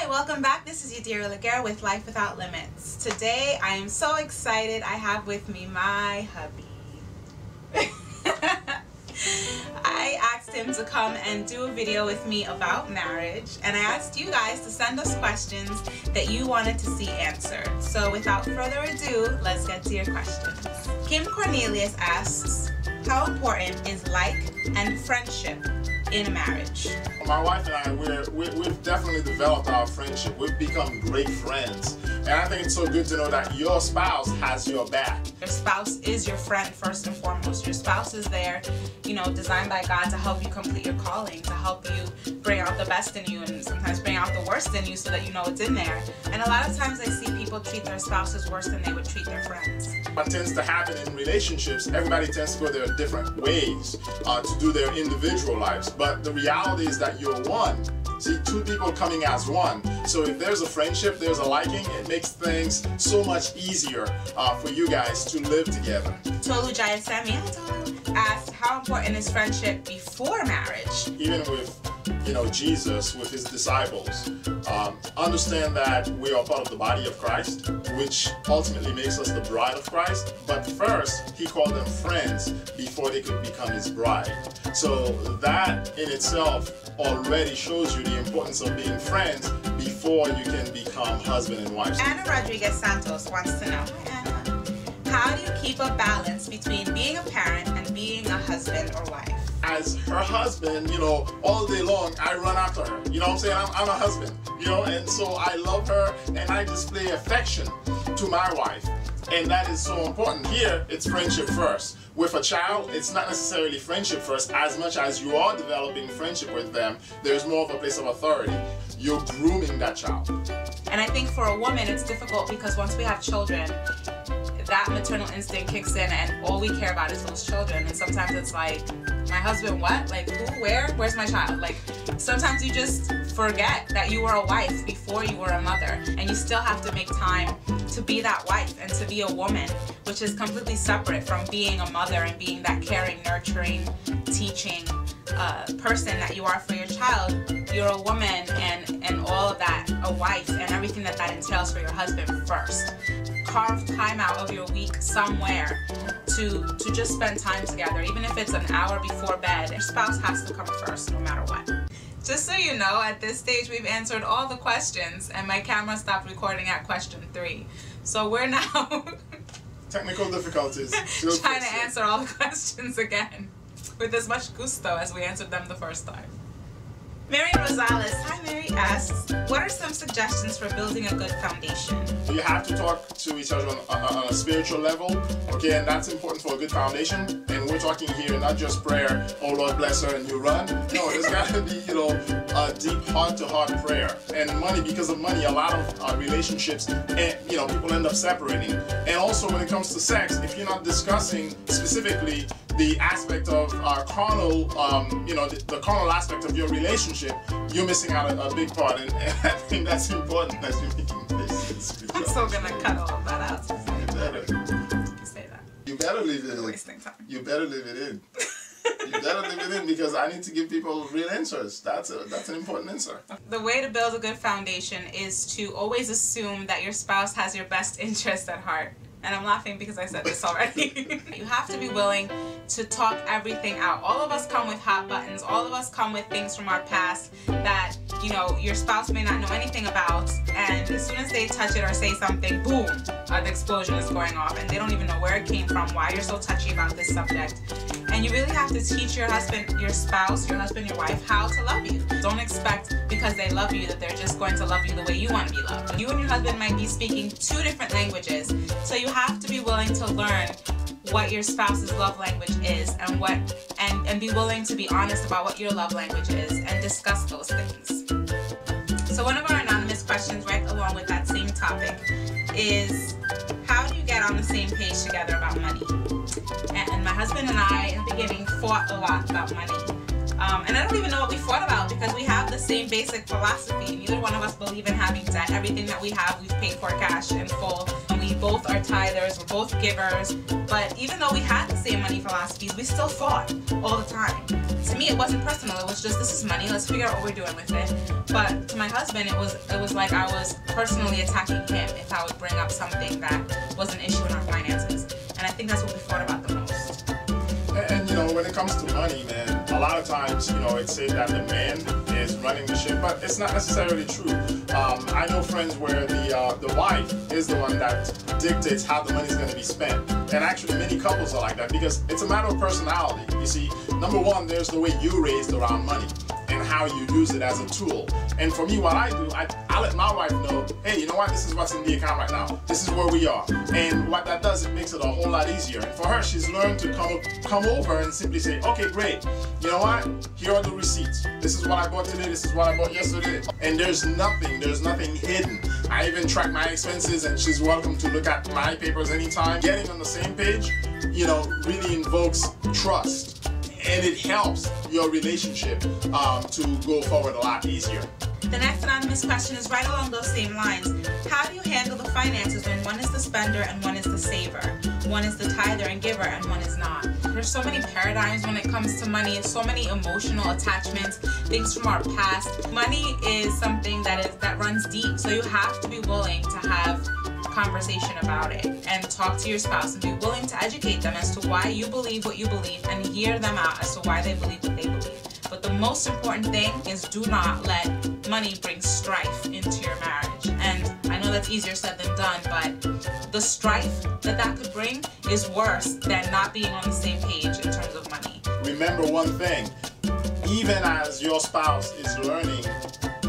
Hi, welcome back. This is Yadira Laguerre with Life Without Limits. Today I am so excited. I have with me my hubby. I asked him to come and do a video with me about marriage, and I asked you guys to send us questions that you wanted to see answered. So without further ado, let's get to your questions. Kim Cornelius asks, how important is like and friendship in a marriage? My wife and I, we've definitely developed our friendship. We've become great friends. And I think it's so good to know that your spouse has your back. Your spouse is your friend first and foremost. Your spouse is there, designed by God to help you complete your calling, to help you bring out the best in you and sometimes bring out the worst in you so that you know it's in there. And a lot of times I see people treat their spouses worse than they would treat their friends. What tends to happen in relationships, everybody tends to go their different ways to do their individual lives. But the reality is that you're one. See, two people coming as one. So if there's a friendship, there's a liking, it makes things so much easier for you guys to live together. Tolu Jayasemi asked, how important is friendship before marriage? Even with Jesus, with his disciples, understand that we are part of the body of Christ, which ultimately makes us the bride of Christ. But first, he called them friends before they could become his bride. So that in itself already shows you the importance of being friends before you can become husband and wife. Anna Rodriguez Santos wants to know, hi Anna, how do you keep a balance between being a parent and being a husband or wife? As her husband, all day long, I run after her. You know what I'm saying? I'm a husband, and so I love her and I display affection to my wife. And that is so important. Here, it's friendship first. With a child, it's not necessarily friendship first. As much as you are developing friendship with them, there's more of a place of authority. You're grooming that child. And I think for a woman, it's difficult because once we have children, that maternal instinct kicks in and all we care about is those children. And sometimes it's like, my husband, what? Like, who, where? Where's my child? Like, sometimes you just forget that you were a wife before you were a mother. And you still have to make time to be that wife and to be a woman, which is completely separate from being a mother and being that caring, nurturing, teaching person that you are for your child. You're a woman and all of that, a wife, and everything that entails for your husband first. Carve time out of your week somewhere to just spend time together, even if it's an hour before bed. Your spouse has to come first no matter what. Just so you know, at this stage we've answered all the questions and my camera stopped recording at question 3. So we're now technical difficulties. trying to answer all the questions again with as much gusto as we answered them the first time. Mary Rosales, hi Mary, asks, what are some suggestions for building a good foundation? You have to talk to each other on a spiritual level, okay, and that's important for a good foundation. And we're talking here not just prayer, oh Lord bless her and you run. No, there's got to be, a deep heart-to-heart prayer. And money, because of money, a lot of relationships, people end up separating. And also when it comes to sex, if you're not discussing specifically the aspect of carnal, the carnal aspect of your relationship, you're missing out a big part, and I think that's important as you're making this. I'm so gonna cut all of that out. You better. You say that. You better leave it in. Wasting time. You better leave it in. You better leave it in because I need to give people real answers. That's an important answer. The way to build a good foundation is to always assume that your spouse has your best interest at heart. And I'm laughing because I said this already. You have to be willing to talk everything out. All of us come with hot buttons. All of us come with things from our past that, your spouse may not know anything about. And as soon as they touch it or say something, boom, the explosion is going off. And they don't even know where it came from, why you're so touchy about this subject. And you really have to teach your husband, your spouse, your husband, your wife, how to love you. Don't expect because they love you that they're just going to love you the way you want to be loved. You and your husband might be speaking 2 different languages. So you have to be willing to learn what your spouse's love language is and be willing to be honest about what your love language is and discuss those things. So one of our anonymous questions right along with that same topic is, how do you get on the same page together about money? And my husband and I in the beginning fought a lot about money. And I don't even know what we fought about because we have the same basic philosophy. Neither one of us believe in having debt. Everything that we have, we've paid for cash in full. And we both are tithers, we're both givers, but even though we had the same money philosophies, we still fought all the time. To me, it wasn't personal. It was just, this is money, let's figure out what we're doing with it. But to my husband, it was like I was personally attacking him if I would bring up something that was an issue in our finances. And I think that's what we fought about the most. And you know, when it comes to money, man, a lot of times, you know, it's said that the man is running the ship, but it's not necessarily true. I know friends where the wife is the one that dictates how the money is going to be spent. And actually, many couples are like that because it's a matter of personality. You see, number one, there's the way you raised around money and how you use it as a tool. And for me, what I do, I let my wife know, hey, you know what, this is what's in the account right now. This is where we are. And what that does, it makes it a whole lot easier. And for her, she's learned to come over and simply say, okay, great. You know what, here are the receipts. This is what I bought today, this is what I bought yesterday. And there's nothing hidden. I even track my expenses, and she's welcome to look at my papers anytime. Getting on the same page, you know, really invokes trust. And it helps your relationship to go forward a lot easier. The next anonymous question is right along those same lines. How do you handle the finances when one is the spender and one is the saver? One is the tither and giver and one is not. There's so many paradigms when it comes to money, so many emotional attachments, things from our past. Money is something that runs deep, so you have to be willing to have conversation about it and talk to your spouse and be willing to educate them as to why you believe what you believe and hear them out as to why they believe what they believe. But the most important thing is do not let money bring strife into your marriage. And I know that's easier said than done, but the strife that could bring is worse than not being on the same page in terms of money. Remember one thing, even as your spouse is learning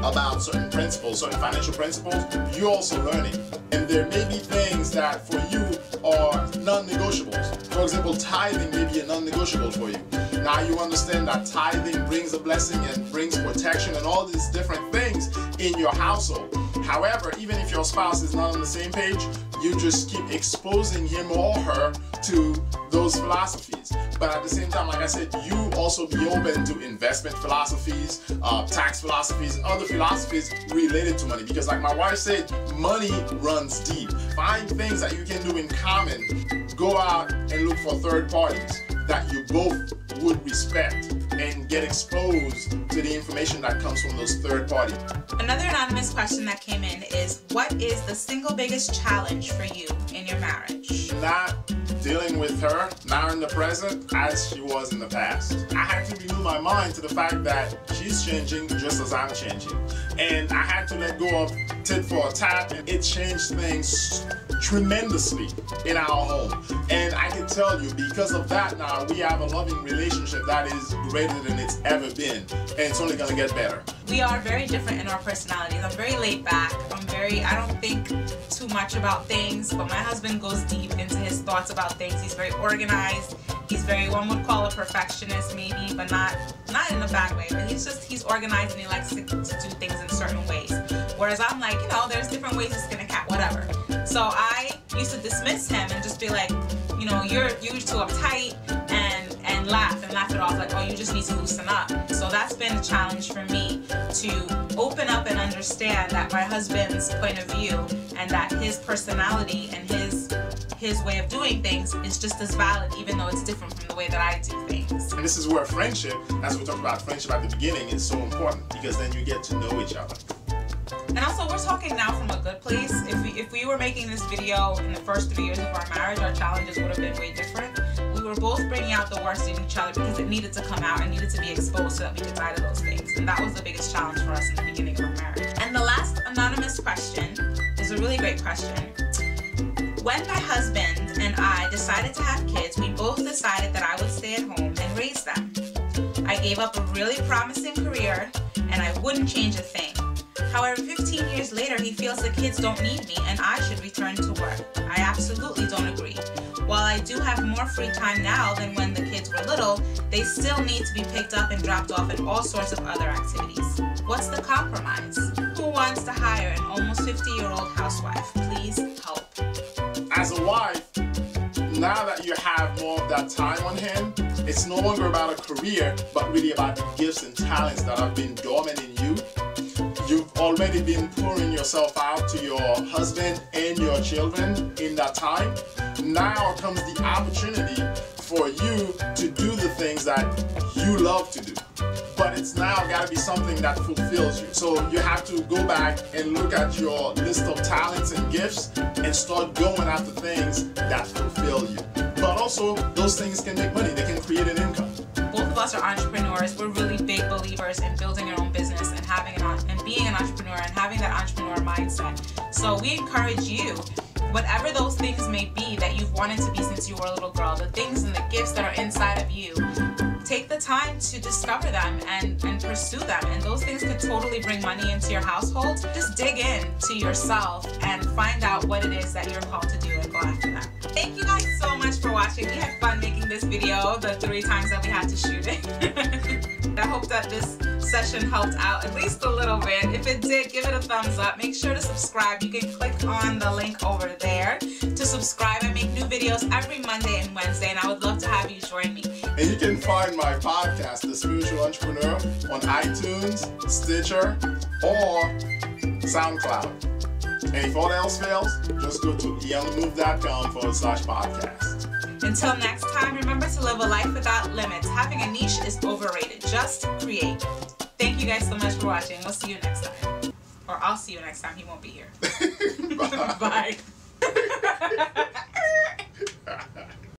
about certain principles, certain financial principles, you're also learning. And there may be things that for you are non-negotiables. For example, tithing may be a non-negotiable for you. Now you understand that tithing brings a blessing and brings protection and all these different things in your household. However, even if your spouse is not on the same page, you just keep exposing him or her to those philosophies. But at the same time, like I said, you also be open to investment philosophies, tax philosophies, other philosophies related to money. Because like my wife said, money runs deep. Find things that you can do in common. Go out and look for third parties that you both would respect and get exposed to the information that comes from those third parties. Another anonymous question that came in is, what is the single biggest challenge for you in your marriage? Not dealing with her now in the present as she was in the past. I had to renew my mind to the fact that she's changing just as I'm changing. And I had to let go of tit for tat, and it changed things tremendously in our home. And I can tell you, because of that now, we have a loving relationship that is greater than it's ever been. And it's only gonna get better. We are very different in our personalities. I'm very laid back. I don't think too much about things, but my husband goes deep into his thoughts about things. He's very organized. He's very, one would call a perfectionist maybe, but not in a bad way. But he's organized and he likes to do things in certain ways. Whereas I'm like, you know, there's different ways to skin a cat, whatever. So I used to dismiss him and just be like, you know, you're too uptight, and laugh it off like, oh, you just need to loosen up. So that's been a challenge for me to open up and understand that my husband's point of view and that his personality and his way of doing things is just as valid, even though it's different from the way that I do things. And this is where friendship, as we talked about friendship at the beginning, is so important, because then you get to know each other. And also, we're talking now from a good place. If we were making this video in the first 3 years of our marriage, our challenges would have been way different. We were both bringing out the worst in each other because it needed to come out and needed to be exposed so that we could die to those things. And that was the biggest challenge for us in the beginning of our marriage. And the last anonymous question is a really great question. When my husband and I decided to have kids, we both decided that I would stay at home and raise them. I gave up a really promising career and I wouldn't change a thing. However, 15 years later, he feels the kids don't need me and I should return to work. I absolutely don't agree. While I do have more free time now than when the kids were little, they still need to be picked up and dropped off at all sorts of other activities. What's the compromise? Who wants to hire an almost 50-year-old housewife? Please help. As a wife, now that you have more of that time on hand, it's no longer about a career, but really about the gifts and talents that have been dormant in you. You've already been pouring yourself out to your husband and your children in that time. Now comes the opportunity for you to do the things that you love to do. But it's now got to be something that fulfills you. So you have to go back and look at your list of talents and gifts and start going after things that fulfill you. But also, those things can make money. They can create an income. Both of us are entrepreneurs. We're really big believers in building your own business and being an entrepreneur and having that entrepreneur mindset. So we encourage you, whatever those things may be that you've wanted to be since you were a little girl, the things and the gifts that are inside of you, take the time to discover them and pursue them. And those things could totally bring money into your household. Just dig in to yourself and find out what it is that you're called to do and go after that. Thank you guys so much for watching. We had fun making this video the 3 times that we had to shoot it. I hope that this session helped out at least a little bit. If it did, give it a thumbs up. Make sure to subscribe. You can click on the link over there to subscribe. I make new videos every Monday and Wednesday, and I would love to have you join me. And you can find my podcast, The Spiritual Entrepreneur, on iTunes, Stitcher, or SoundCloud. And if all else fails, just go to youngmove.com/podcast. Until next time, remember to live a life without limits. Having a niche is overrated. Just create. Thank you guys so much for watching. We'll see you next time. Or I'll see you next time. He won't be here. Bye. Bye.